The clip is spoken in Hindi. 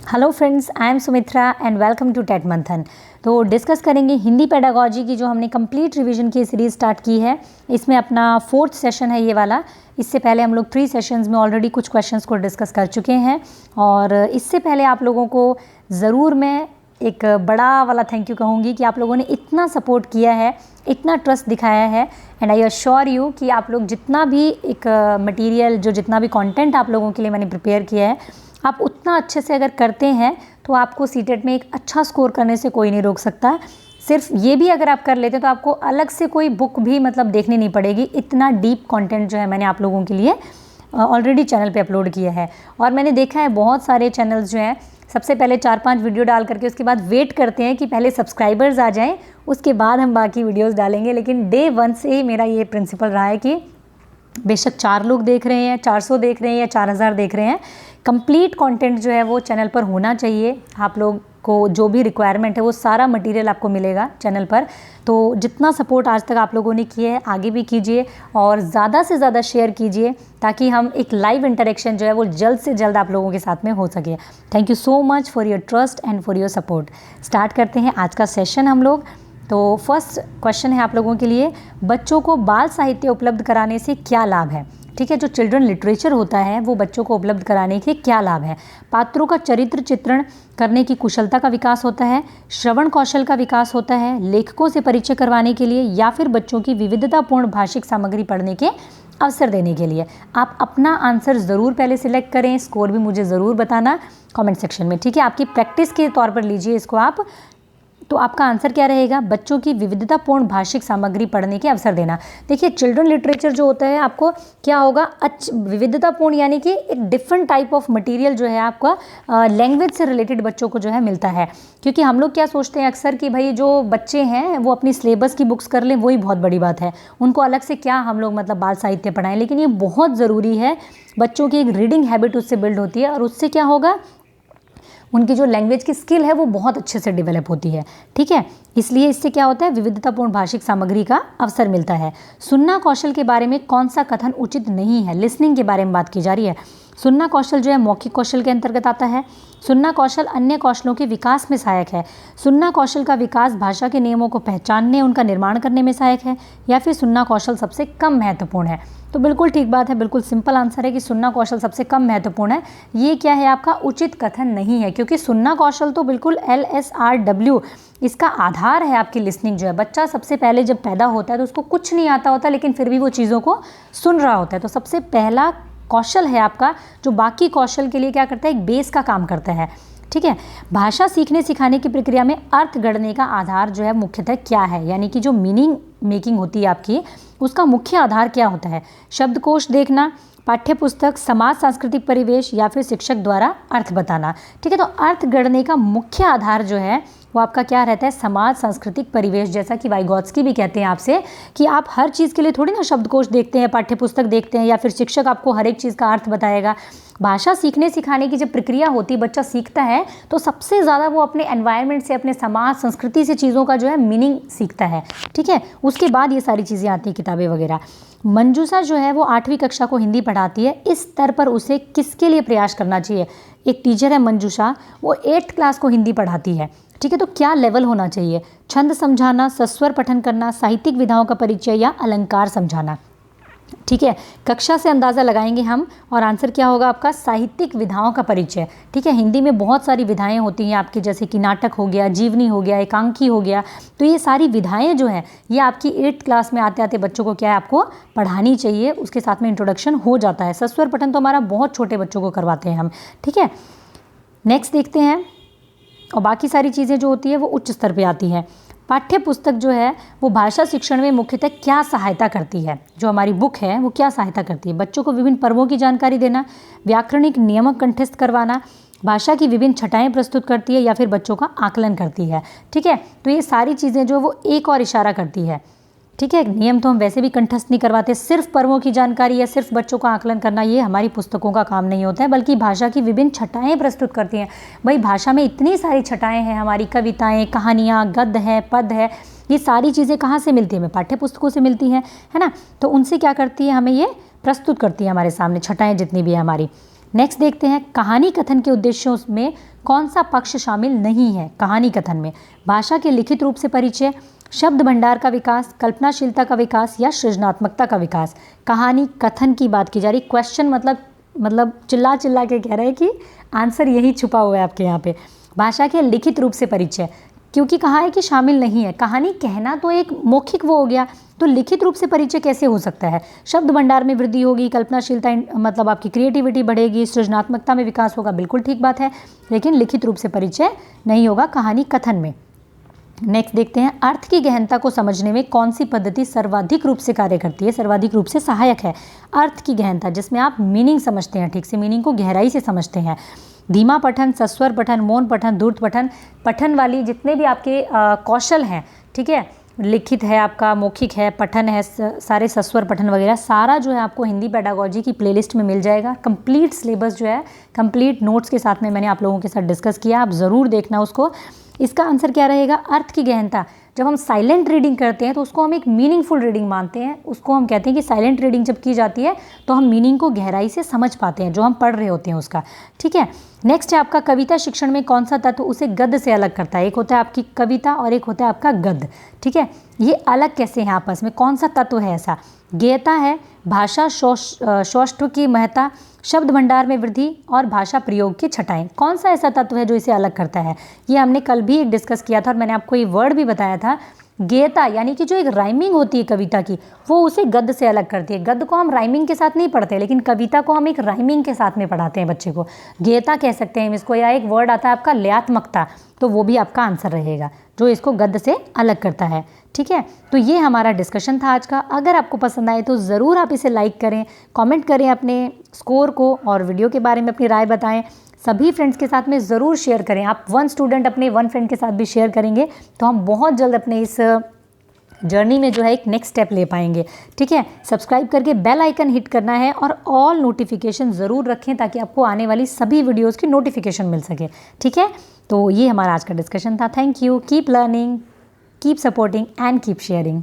Hello friends, I am Sumitra and welcome to TET Manthan. तो डिस्कस करेंगे हिंदी पेडागोजी की जो हमने कंप्लीट रिवीजन की सीरीज़ स्टार्ट की है। इसमें अपना 4th सेशन है ये वाला। इससे पहले हम लोग 3 सेशंस में ऑलरेडी कुछ क्वेश्चंस को डिस्कस कर चुके हैं और इससे पहले आप लोगों को ज़रूर मैं एक बड़ा वाला थैंक यू कहूँगी कि आप लोगों ने इतना सपोर्ट किया है, इतना ट्रस्ट दिखाया है एंड आई अश्योर यू कि आप लोग जितना भी एक मटेरियल जितना भी कंटेंट आप लोगों के लिए मैंने प्रिपेयर किया है, आप उतना अच्छे से अगर करते हैं तो आपको सीटेट में एक अच्छा स्कोर करने से कोई नहीं रोक सकता। सिर्फ ये भी अगर आप कर लेते हैं तो आपको अलग से कोई बुक भी देखनी नहीं पड़ेगी। इतना डीप कंटेंट जो है मैंने आप लोगों के लिए ऑलरेडी चैनल पे अपलोड किया है। और मैंने देखा है बहुत सारे चैनल्स जो हैं सबसे पहले 4-5 वीडियो डाल करके उसके बाद वेट करते हैं कि पहले सब्सक्राइबर्स आ जाएं, उसके बाद हम बाकी वीडियोस डालेंगे। लेकिन डे 1 से ही मेरा ये प्रिंसिपल रहा है कि बेशक 4 लोग देख रहे हैं, 400 देख रहे हैं या 4000 देख रहे हैं, कंप्लीट कंटेंट जो है वो चैनल पर होना चाहिए। आप लोग को जो भी रिक्वायरमेंट है वो सारा मटेरियल आपको मिलेगा चैनल पर। तो जितना सपोर्ट आज तक आप लोगों ने किया है आगे भी कीजिए और ज़्यादा से ज़्यादा शेयर कीजिए ताकि हम एक लाइव इंटरेक्शन जो है वो जल्द से जल्द आप लोगों के साथ में हो सके। Thank you so much for your trust and for your support. Start करते हैं आज का सेशन हम लोग। तो फर्स्ट क्वेश्चन है आप लोगों के लिए, बच्चों को बाल साहित्य उपलब्ध कराने से क्या लाभ है? ठीक है, जो चिल्ड्रन लिटरेचर होता है वो बच्चों को उपलब्ध कराने के क्या लाभ है? पात्रों का चरित्र चित्रण करने की कुशलता का विकास होता है, श्रवण कौशल का विकास होता है, लेखकों से परिचय करवाने के लिए, या फिर बच्चों की विविधतापूर्ण भाषिक सामग्री पढ़ने के अवसर देने के लिए? आप अपना आंसर ज़रूर पहले सिलेक्ट करें, स्कोर भी मुझे ज़रूर बताना कमेंट सेक्शन में। ठीक है, आपकी प्रैक्टिस के तौर पर लीजिए इसको आप। तो आपका आंसर क्या रहेगा? बच्चों की विविधतापूर्ण भाषिक सामग्री पढ़ने के अवसर देना। देखिए, चिल्ड्रन लिटरेचर जो होता है आपको क्या होगा, विविधतापूर्ण यानी कि एक डिफरेंट टाइप ऑफ मटेरियल जो है आपका लैंग्वेज से रिलेटेड बच्चों को जो है मिलता है। क्योंकि हम लोग क्या सोचते हैं अक्सर कि भाई जो बच्चे हैं वो अपनी सिलेबस की बुक्स कर लें, वही बहुत बड़ी बात है, उनको अलग से क्या हम लोग बाल साहित्य पढ़ाएं। लेकिन ये बहुत ज़रूरी है, बच्चों की एक रीडिंग हैबिट उससे बिल्ड होती है और उससे क्या होगा, उनकी जो लैंग्वेज की स्किल है वो बहुत अच्छे से डेवलप होती है। ठीक है, इसलिए इससे क्या होता है, विविधतापूर्ण भाषिक सामग्री का अवसर मिलता है। सुनना कौशल के बारे में कौन सा कथन उचित नहीं है? लिसनिंग के बारे में बात की जा रही है। सुनना कौशल जो है मौखिक कौशल के अंतर्गत आता है। सुनना कौशल अन्य कौशलों के विकास में सहायक है। सुनना कौशल का विकास भाषा के नियमों को पहचानने, उनका निर्माण करने में सहायक है, या फिर सुनना कौशल सबसे कम महत्वपूर्ण है? तो बिल्कुल ठीक बात है, बिल्कुल सिंपल आंसर है कि सुनना कौशल सबसे कम महत्वपूर्ण है। ये क्या है आपका उचित कथन नहीं है, क्योंकि सुनना कौशल तो बिल्कुल LSRW इसका आधार है आपकी लिसनिंग जो है। बच्चा सबसे पहले जब पैदा होता है तो उसको कुछ नहीं आता होता, लेकिन फिर भी वो चीज़ों को सुन रहा होता है। तो सबसे पहला कौशल है आपका जो बाकी कौशल के लिए क्या करता है, एक बेस का काम करता है। ठीक है, भाषा सीखने सिखाने की प्रक्रिया में अर्थ गढ़ने का आधार जो है मुख्यतः क्या है? यानी कि जो मीनिंग मेकिंग होती है आपकी, उसका मुख्य आधार क्या होता है? शब्दकोश देखना, पाठ्य पुस्तक, समाज सांस्कृतिक परिवेश, या फिर शिक्षक द्वारा अर्थ बताना? ठीक है, तो अर्थ गढ़ने का मुख्य आधार जो है वो आपका क्या रहता है, समाज सांस्कृतिक परिवेश। जैसा कि वाइगोत्स्की भी कहते हैं आपसे कि आप हर चीज़ के लिए थोड़ी ना शब्दकोश देखते हैं, पाठ्य पुस्तक देखते हैं, या फिर शिक्षक आपको हर एक चीज़ का अर्थ बताएगा। भाषा सीखने सिखाने की जब प्रक्रिया होती है, बच्चा सीखता है तो सबसे ज़्यादा वो अपने एनवायरनमेंट से, अपने समाज संस्कृति से चीज़ों का जो है मीनिंग सीखता है। ठीक है, उसके बाद ये सारी चीज़ें आती हैं, किताबें वगैरह। मंजूषा जो है वो 8वीं कक्षा को हिंदी पढ़ाती है, इस स्तर पर उसे किसके लिए प्रयास करना चाहिए? एक टीचर है मंजूषा, वो 8th क्लास को हिंदी पढ़ाती है। ठीक है, तो क्या लेवल होना चाहिए? छंद समझाना, सस्वर पठन करना, साहित्यिक विधाओं का परिचय, या अलंकार समझाना? ठीक है, कक्षा से अंदाज़ा लगाएंगे हम और आंसर क्या होगा आपका, साहित्यिक विधाओं का परिचय। ठीक है, हिंदी में बहुत सारी विधाएं होती हैं आपकी, जैसे कि नाटक हो गया, जीवनी हो गया, एकांकी हो गया। तो ये सारी विधाएं जो हैं ये आपकी 8th क्लास में आते आते बच्चों को क्या है, आपको पढ़ानी चाहिए। उसके साथ में इंट्रोडक्शन हो जाता है। सस्वर पठन तो हमारा बहुत छोटे बच्चों को करवाते हैं हम। ठीक है, नेक्स्ट देखते हैं। और बाकी सारी चीज़ें जो होती है वो उच्च स्तर पे आती हैं। पाठ्य पुस्तक जो है वो भाषा शिक्षण में मुख्यतः क्या सहायता करती है? जो हमारी बुक है वो क्या सहायता करती है? बच्चों को विभिन्न पर्वों की जानकारी देना, व्याकरणिक नियमक कंठस्थ करवाना, भाषा की विभिन्न छटाएं प्रस्तुत करती है, या फिर बच्चों का आकलन करती है? ठीक है, तो ये सारी चीज़ें जो वो एक और इशारा करती है। ठीक है, नियम तो हम वैसे भी कंठस्थ नहीं करवाते। सिर्फ पर्वों की जानकारी या सिर्फ बच्चों का आकलन करना ये हमारी पुस्तकों का काम नहीं होता है, बल्कि भाषा की विभिन्न छटाएं प्रस्तुत करती हैं। भाई भाषा में इतनी सारी छटाएं हैं, हमारी कविताएं, कहानियाँ, गद्य है, पद है, ये सारी चीज़ें कहाँ से मिलती है? हमें पाठ्य पुस्तकों से मिलती हैं, है ना। तो उनसे क्या करती है, हमें ये प्रस्तुत करती है हमारे सामने, छटाएँ जितनी भी है हमारी। नेक्स्ट देखते हैं कहानी कथन के उद्देश्यों में कौन सा पक्ष शामिल नहीं है। कहानी कथन में भाषा के लिखित रूप से परिचय, शब्द भंडार का विकास, कल्पनाशीलता का विकास या सृजनात्मकता का विकास। कहानी कथन की बात की जा रही। क्वेश्चन मतलब चिल्ला चिल्ला के कह रहे हैं कि आंसर यही छुपा हुआ है आपके यहाँ पे। भाषा के लिखित रूप से परिचय, क्योंकि कहा है कि शामिल नहीं है। कहानी कहना तो एक मौखिक वो हो गया, तो लिखित रूप से परिचय कैसे हो सकता है। शब्द भंडार में वृद्धि होगी, कल्पनाशीलता मतलब आपकी क्रिएटिविटी बढ़ेगी, सृजनात्मकता में विकास होगा, बिल्कुल ठीक बात है, लेकिन लिखित रूप से परिचय नहीं होगा कहानी कथन में। नेक्स्ट देखते हैं अर्थ की गहनता को समझने में कौन सी पद्धति सर्वाधिक रूप से कार्य करती है, सर्वाधिक रूप से सहायक है। अर्थ की गहनता जिसमें आप मीनिंग समझते हैं, ठीक से मीनिंग को गहराई से समझते हैं। धीमा पठन, सस्वर पठन, मौन पठन, धूर्त पठन, पठन वाली जितने भी आपके कौशल हैं, ठीक है, लिखित है आपका, मौखिक है, पठन है, सारे सस्वर पठन वगैरह सारा जो है आपको हिंदी पेडागोजी की प्लेलिस्ट में मिल जाएगा। कंप्लीट सिलेबस जो है कंप्लीट नोट्स के साथ में मैंने आप लोगों के साथ डिस्कस किया, आप ज़रूर देखना उसको। इसका आंसर क्या रहेगा, अर्थ की गहनता। जब हम साइलेंट रीडिंग करते हैं तो उसको हम एक मीनिंगफुल रीडिंग मानते हैं, उसको हम कहते हैं कि साइलेंट रीडिंग जब की जाती है तो हम मीनिंग को गहराई से समझ पाते हैं जो हम पढ़ रहे होते हैं उसका, ठीक है। नेक्स्ट है आपका कविता शिक्षण में कौन सा तत्व उसे गद्य से अलग करता है। एक होता है आपकी कविता और एक होता है आपका गद्य, ठीक है। ये अलग कैसे हैं आपस में, कौन सा तत्व है ऐसा। गेयता है, भाषा सौष्ठव की महत्ता, शब्द भंडार में वृद्धि और भाषा प्रयोग की छटाएं। कौन सा ऐसा तत्व है जो इसे अलग करता है। ये हमने कल भी एक डिस्कस किया था और मैंने आपको ये वर्ड भी बताया था। गेयता यानी कि जो एक राइमिंग होती है कविता की, वो उसे गद्य से अलग करती है। गद्य को हम राइमिंग के साथ नहीं पढ़ते, लेकिन कविता को हम एक राइमिंग के साथ में पढ़ाते हैं बच्चे को। गेयता कह सकते हैं हम इसको, या एक वर्ड आता है आपका लयात्मकता, तो वो भी आपका आंसर रहेगा जो इसको गद्य से अलग करता है, ठीक है। तो ये हमारा डिस्कशन था आज का। अगर आपको पसंद आए तो ज़रूर आप इसे लाइक करें, कमेंट करें अपने स्कोर को और वीडियो के बारे में अपनी राय बताएं। सभी फ्रेंड्स के साथ में ज़रूर शेयर करें। आप वन स्टूडेंट अपने वन फ्रेंड के साथ भी शेयर करेंगे तो हम बहुत जल्द अपने इस जर्नी में जो है एक नेक्स्ट स्टेप ले पाएंगे, ठीक है। सब्सक्राइब करके बेल आइकन हिट करना है और ऑल नोटिफिकेशन ज़रूर रखें ताकि आपको आने वाली सभी वीडियोज़ की नोटिफिकेशन मिल सके, ठीक है। तो ये हमारा आज का डिस्कशन था। Thank you, keep learning, keep supporting and keep sharing.